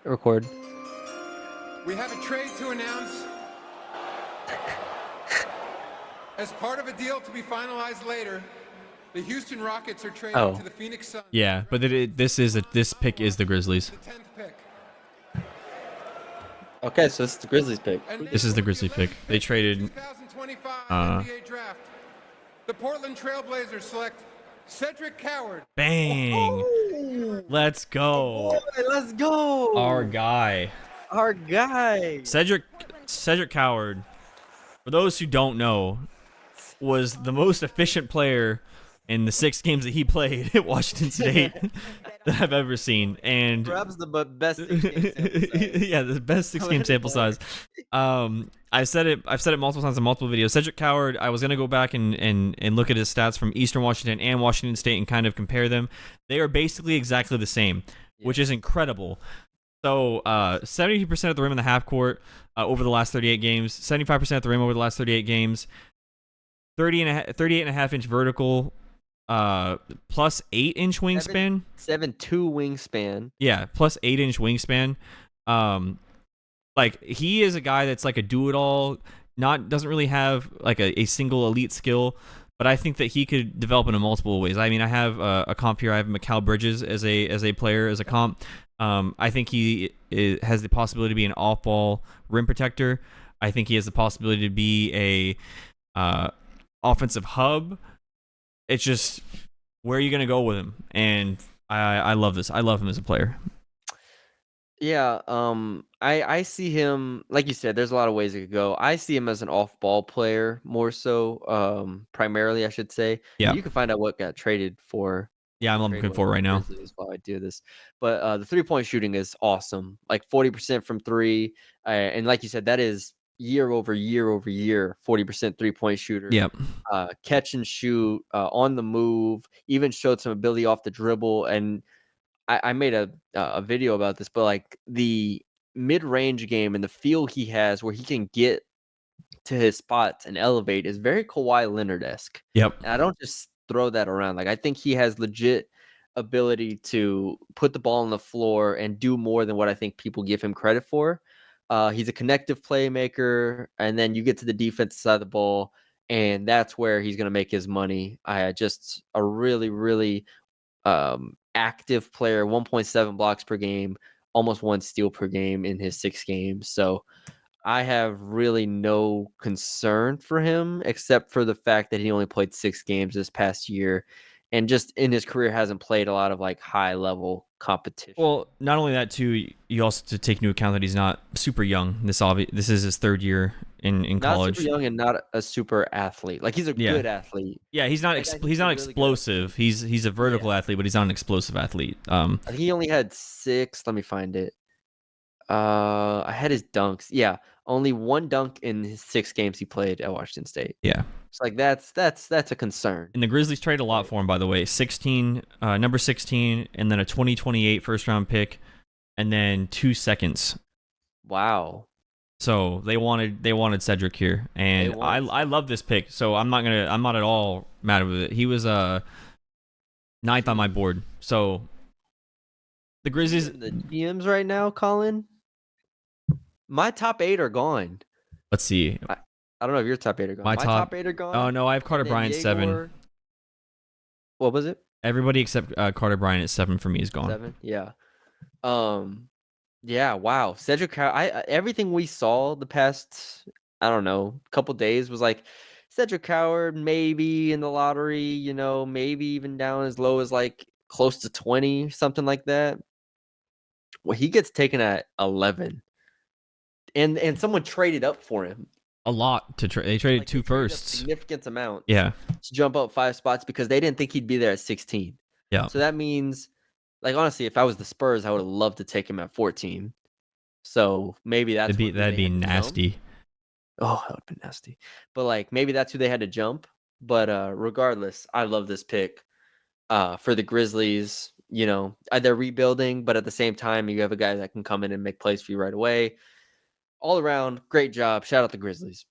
Record. We have a trade to announce. As part of a deal to be finalized later, the Houston Rockets are trading to the Phoenix Suns. Yeah, but this pick is the Grizzlies. The 10th pick. Okay, so this is the Grizzlies pick. This is the Grizzlies pick. They traded 2025 NBA draft. The Portland Trailblazers select Cedric Coward. Bang! Oh, Let's go. boy, let's go. Our guy. Cedric Coward, for those who don't know, was the most efficient player in the 6 games that he played at Washington State that I've ever seen, and perhaps the best 6 game sample size. yeah, the best 6-game sample size. I've said it multiple times in multiple videos. Cedric Coward, I was gonna go back and look at his stats from Eastern Washington and Washington State and kind of compare them. They are basically exactly the same, which is incredible. So 70% of the rim in the half court over the last 38 games, 75% of the rim over the last 38 games, 38.5 inch vertical, plus 8-inch wingspan. 7'2" wingspan. Yeah, plus 8-inch wingspan. Like, he is a guy that's like a do-it-all, doesn't really have like a single elite skill, but I think that he could develop in multiple ways. I mean, I have a comp here. I have Mikal Bridges as a player, as a comp. I think he has the possibility to be an off-ball rim protector. I think he has the possibility to be a offensive hub. It's just, where are you going to go with him? And I love this. I love him as a player. Yeah, I see him, like you said, there's a lot of ways it could go. I see him as an off-ball player more so, primarily, I should say. Yeah. You can find out what got traded for. Yeah, I'm looking for right now. While I do this, but the 3-point shooting is awesome, like 40% from 3, and like you said, that is year over year, 40% 3-point shooter. Yep. Catch and shoot, on the move, even showed some ability off the dribble. And I made a video about this, but like the mid-range game and the feel he has where he can get to his spots and elevate is very Kawhi Leonard-esque. Yep. And I don't just throw that around. Like, I think he has legit ability to put the ball on the floor and do more than what I think people give him credit for. He's a connective playmaker, and then you get to the defensive side of the ball, and that's where he's going to make his money. Just a really, really active player, 1.7 blocks per game, almost 1 steal per game in his 6 games. So I have really no concern for him, except for the fact that he only played 6 games this past year, and just in his career hasn't played a lot of like high level competition. Well, not only that too, you also have to take into account that he's not super young. This is his 3rd year in college. Not super young and not a super athlete. Like, he's a good athlete. Yeah, he's not he's not explosive. He's a vertical athlete, but he's not an explosive athlete. I think he only had 6. Let me find it. I had his dunks. Yeah, only 1 dunk in his 6 games he played at Washington State. Yeah. It's like that's a concern. And the Grizzlies trade a lot for him, by the way. Number 16, and then a 2028 first-round pick, and then 2 seconds. Wow. So they wanted Cedric here, and I love this pick. So I'm not at all mad with it. He was 9th on my board. So the Grizzlies, the GMs right now, Colin. My top 8 are gone. Let's see. I don't know if your top 8 are gone. My top 8 are gone. Oh no, I have Carter Bryant 7. What was it? Everybody except Carter Bryant at 7 for me is gone. 7, yeah. Yeah, wow. Cedric Coward, everything we saw the past, I don't know, couple days was like Cedric Coward maybe in the lottery, maybe even down as low as like close to 20, something like that. Well, he gets taken at 11. And someone traded up for him. A lot to trade. They traded like 2 firsts. A significant amount. Yeah. To jump up 5 spots because they didn't think he'd be there at 16. Yeah. So that means, like, honestly, if I was the Spurs, I would have loved to take him at 14. So maybe that'd be nasty. Oh, that would have been nasty. But like, maybe that's who they had to jump. But regardless, I love this pick. For the Grizzlies, they're rebuilding, but at the same time, you have a guy that can come in and make plays for you right away. All around, great job. Shout out the Grizzlies.